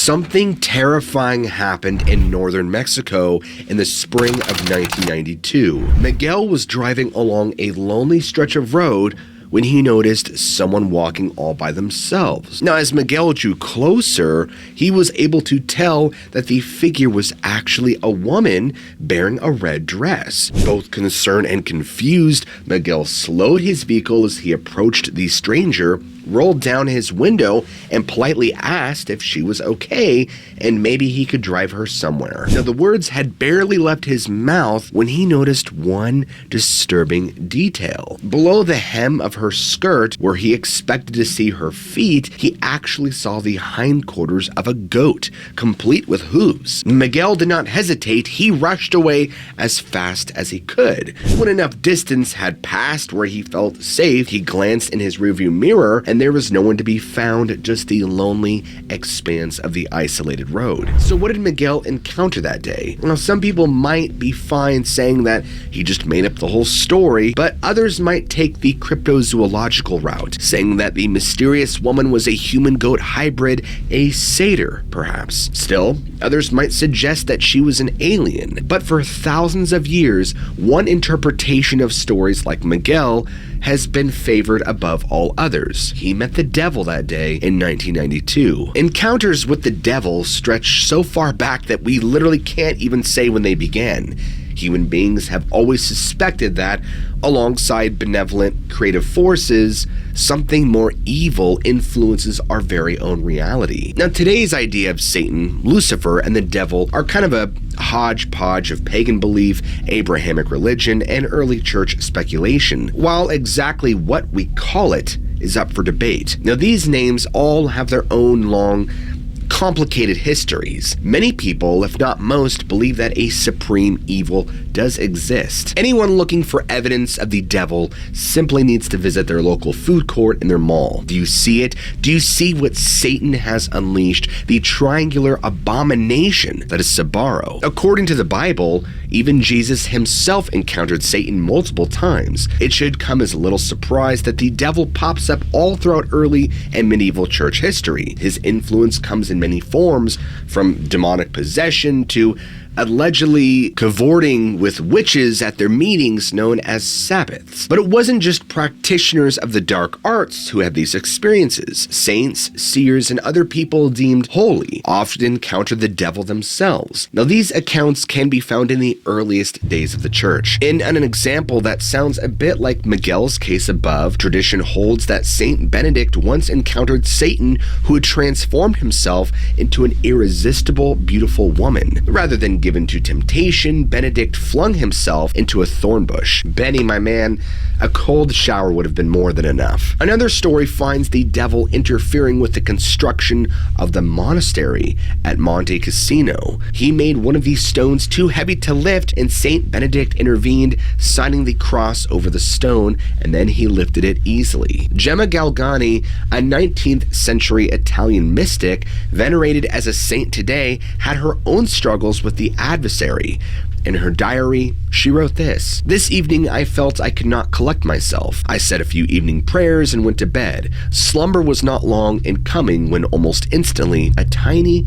Something terrifying happened in northern Mexico in the spring of 1992. Miguel was driving along a lonely stretch of road when he noticed someone walking all by themselves. Now, as Miguel drew closer, he was able to tell that the figure was actually a woman bearing a red dress. Both concerned and confused, Miguel slowed his vehicle as he approached the stranger, rolled down his window, and politely asked if she was okay and maybe he could drive her somewhere. Now, the words had barely left his mouth when he noticed one disturbing detail. Below the hem of her skirt, where he expected to see her feet, he actually saw the hindquarters of a goat, complete with hooves. Miguel did not hesitate. He rushed away as fast as he could. When enough distance had passed where he felt safe, he glanced in his rearview mirror, and there was no one to be found, just the lonely expanse of the isolated road. So what did Miguel encounter that day? Now, some people might be fine saying that he just made up the whole story, but others might take the cryptozoological route, saying that the mysterious woman was a human-goat hybrid, a satyr, perhaps. Still, others might suggest that she was an alien. But for thousands of years, one interpretation of stories like Miguel has been favored above all others. He met the devil that day in 1992. Encounters with the devil stretch so far back that we literally can't even say when they began. Human beings have always suspected that, alongside benevolent creative forces, something more evil influences our very own reality. Now, today's idea of Satan, Lucifer, and the devil are kind of a hodgepodge of pagan belief, Abrahamic religion, and early church speculation, while exactly what we call it is up for debate. Now, these names all have their own long, complicated histories. Many people, if not most, believe that a supreme evil does exist. Anyone looking for evidence of the devil simply needs to visit their local food court in their mall. Do you see it? Do you see what Satan has unleashed? The triangular abomination that is Sabaro. According to the Bible, even Jesus himself encountered Satan multiple times. It should come as a little surprise that the devil pops up all throughout early and medieval church history. His influence comes in many forms, from demonic possession to allegedly cavorting with witches at their meetings known as Sabbaths. But it wasn't just practitioners of the dark arts who had these experiences. Saints, seers, and other people deemed holy often encountered the devil themselves. Now, these accounts can be found in the earliest days of the church. In an example that sounds a bit like Miguel's case above, tradition holds that Saint Benedict once encountered Satan, who had transformed himself into an irresistible, beautiful woman. Rather than given to temptation, Benedict flung himself into a thorn bush. Benny, my man, a cold shower would have been more than enough. Another story finds the devil interfering with the construction of the monastery at Monte Cassino. He made one of these stones too heavy to lift, and Saint Benedict intervened, signing the cross over the stone, and then he lifted it easily. Gemma Galgani, a 19th century Italian mystic, venerated as a saint today, had her own struggles with the adversary. In her diary, she wrote this: "This evening I felt I could not collect myself. I said a few evening prayers and went to bed. Slumber was not long in coming when almost instantly a tiny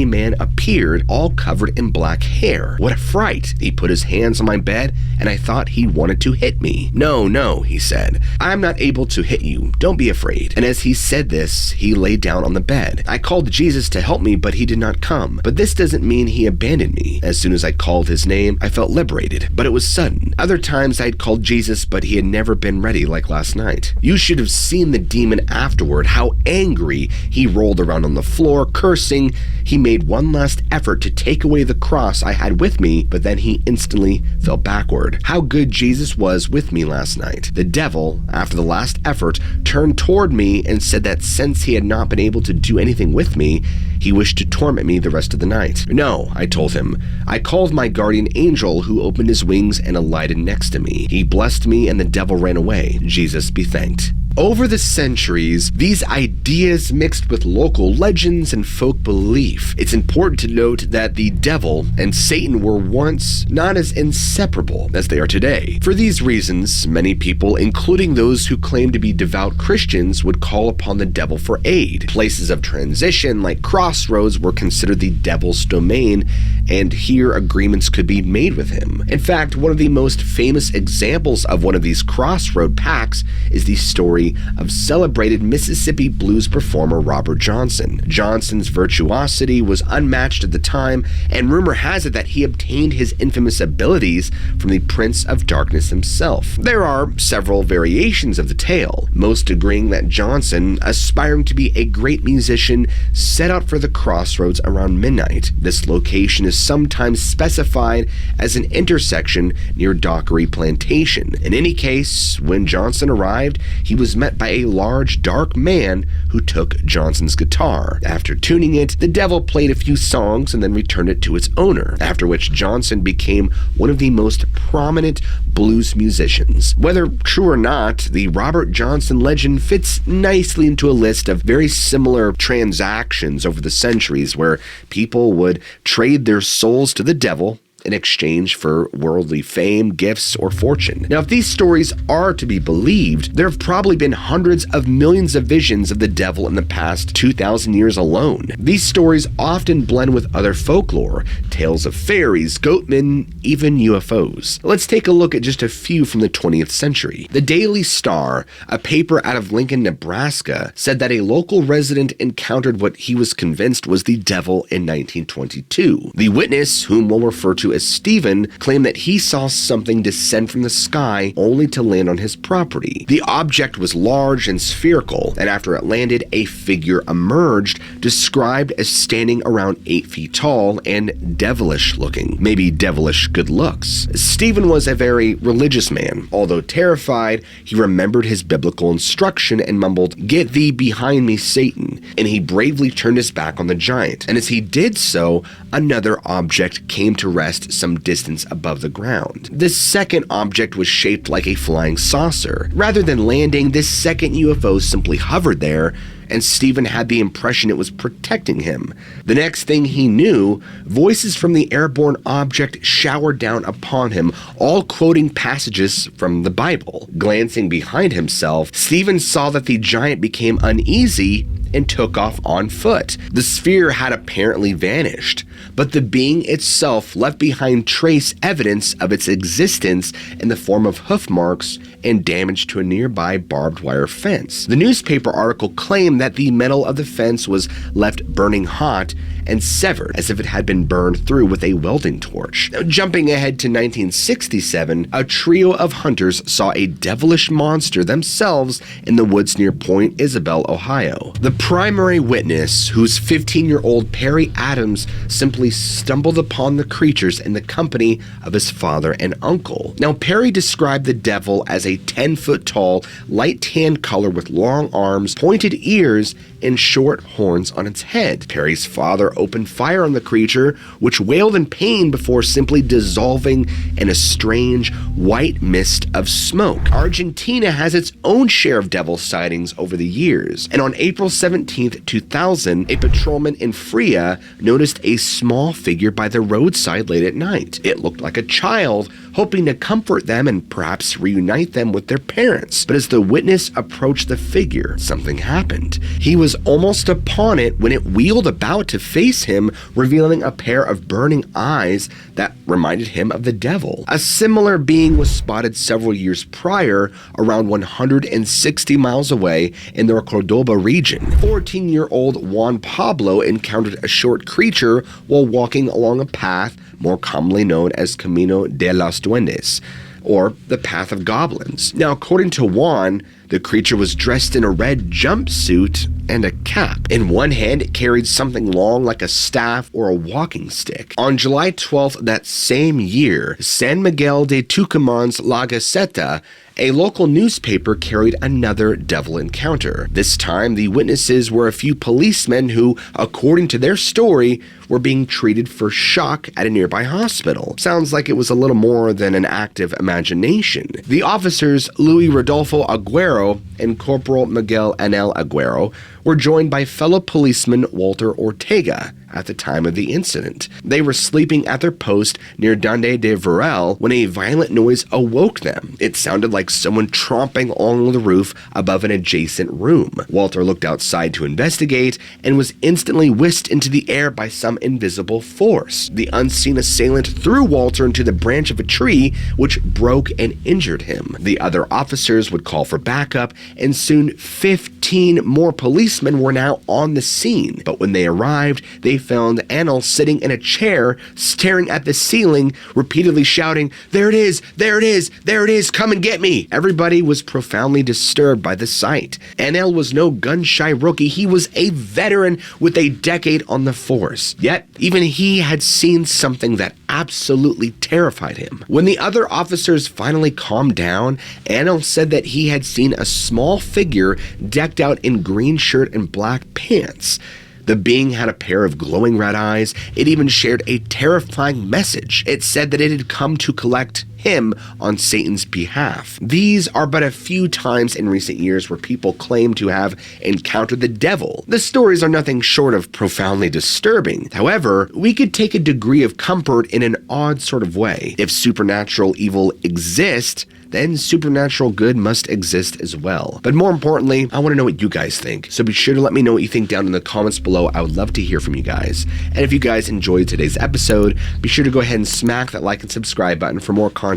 man appeared, all covered in black hair. What a fright! He put his hands on my bed and I thought he wanted to hit me. No, he said. I'm not able to hit you. Don't be afraid." And as he said this, he lay down on the bed. I called Jesus to help me, but he did not come. But this doesn't mean he abandoned me. As soon as I called his name, I felt liberated, but it was sudden. Other times I'd called Jesus, but he had never been ready like last night. You should have seen the demon afterward, how angry he rolled around on the floor, cursing. He made one last effort to take away the cross I had with me, but then he instantly fell backward. How good Jesus was with me last night. The devil, after the last effort, turned toward me and said that since he had not been able to do anything with me, he wished to torment me the rest of the night. No, I told him. I called my guardian angel, who opened his wings and alighted next to me. He blessed me and the devil ran away. Jesus be thanked. Over the centuries, these ideas mixed with local legends and folk belief. It's important to note that the devil and Satan were once not as inseparable as they are today. For these reasons, many people, including those who claim to be devout Christians, would call upon the devil for aid. Places of transition like crossroads were considered the devil's domain, and here agreements could be made with him. In fact, one of the most famous examples of one of these crossroad pacts is the story of celebrated Mississippi blues performer Robert Johnson. Johnson's virtuosity was unmatched at the time, and rumor has it that he obtained his infamous abilities from the Prince of Darkness himself. There are several variations of the tale, most agreeing that Johnson, aspiring to be a great musician, set out for the crossroads around midnight. This location is sometimes specified as an intersection near Dockery Plantation. In any case, when Johnson arrived, he was met by a large, dark man who took Johnson's guitar. After tuning it, the devil played a few songs and then returned it to its owner, after which Johnson became one of the most prominent blues musicians. Whether true or not, the Robert Johnson legend fits nicely into a list of very similar transactions over the centuries where people would trade their souls to the devil in exchange for worldly fame, gifts, or fortune. Now, if these stories are to be believed, there have probably been hundreds of millions of visions of the devil in the past 2,000 years alone. These stories often blend with other folklore, tales of fairies, goatmen, even UFOs. Let's take a look at just a few from the 20th century. The Daily Star, a paper out of Lincoln, Nebraska, said that a local resident encountered what he was convinced was the devil in 1922. The witness, whom we'll refer to as Stephen, claimed that he saw something descend from the sky only to land on his property. The object was large and spherical, and after it landed, a figure emerged, described as standing around 8 feet tall and devilish looking. Maybe devilish good looks. Stephen was a very religious man. Although terrified, he remembered his biblical instruction and mumbled, "Get thee behind me, Satan," and he bravely turned his back on the giant. And as he did so, another object came to rest some distance above the ground. This second object was shaped like a flying saucer. Rather than landing, this second UFO simply hovered there, and Stephen had the impression it was protecting him. The next thing he knew, voices from the airborne object showered down upon him, all quoting passages from the Bible. Glancing behind himself, Stephen saw that the giant became uneasy and took off on foot. The sphere had apparently vanished, but the being itself left behind trace evidence of its existence in the form of hoof marks and damage to a nearby barbed wire fence. The newspaper article claimed that the metal of the fence was left burning hot and severed as if it had been burned through with a welding torch. Now, jumping ahead to 1967, a trio of hunters saw a devilish monster themselves in the woods near Point Isabel, Ohio. The primary witness, whose 15-year-old Perry Adams, simply stumbled upon the creatures in the company of his father and uncle. Now, Perry described the devil as a 10-foot tall, light tan color with long arms, pointed ears, and short horns on its head. Perry's father opened fire on the creature, which wailed in pain before simply dissolving in a strange white mist of smoke. Argentina has its own share of devil sightings over the years, and on April 17, 2000, a patrolman in Fria noticed a small figure by the roadside late at night. It looked like a child, hoping to comfort them and perhaps reunite them with their parents. But as the witness approached the figure, something happened. He was almost upon it when it wheeled about to face him, revealing a pair of burning eyes that reminded him of the devil. A similar being was spotted several years prior, around 160 miles away in the Cordoba region. 14-year-old Juan Pablo encountered a short creature while walking along a path more commonly known as Camino de los Duendes, or the Path of Goblins. Now, according to Juan, the creature was dressed in a red jumpsuit and a cap. In one hand, it carried something long like a staff or a walking stick. On July 12th that same year, San Miguel de Tucuman's La Gaceta, a local newspaper, carried another devil encounter. This time, the witnesses were a few policemen who, according to their story, were being treated for shock at a nearby hospital. Sounds like it was a little more than an active imagination. The officers, Luis Rodolfo Aguero Aguero and Corporal Miguel Anel Aguero were joined by fellow policeman Walter Ortega at the time of the incident. They were sleeping at their post near Donde de Varel when a violent noise awoke them. It sounded like someone tromping along the roof above an adjacent room. Walter looked outside to investigate and was instantly whisked into the air by some invisible force. The unseen assailant threw Walter into the branch of a tree, which broke and injured him. The other officers would call for backup, and soon 15 more policemen were now on the scene. But when they arrived, they found Anel sitting in a chair, staring at the ceiling, repeatedly shouting, "There it is! There it is! There it is! Come and get me!" Everybody was profoundly disturbed by the sight. Anel was no gun-shy rookie. He was a veteran with a decade on the force. Yet, even he had seen something that absolutely terrified him. When the other officers finally calmed down, Anel said that he had seen a small figure decked out in green shirt and black pants. The being had a pair of glowing red eyes. It even shared a terrifying message. It said that it had come to collect him on Satan's behalf. These are but a few times in recent years where people claim to have encountered the devil. The stories are nothing short of profoundly disturbing. However, we could take a degree of comfort in an odd sort of way. If supernatural evil exists, then supernatural good must exist as well. But more importantly, I want to know what you guys think. So be sure to let me know what you think down in the comments below. I would love to hear from you guys. And if you guys enjoyed today's episode, be sure to go ahead and smack that like and subscribe button for more content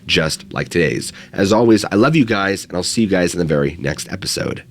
just like today's. As always, I love you guys, and I'll see you guys in the very next episode.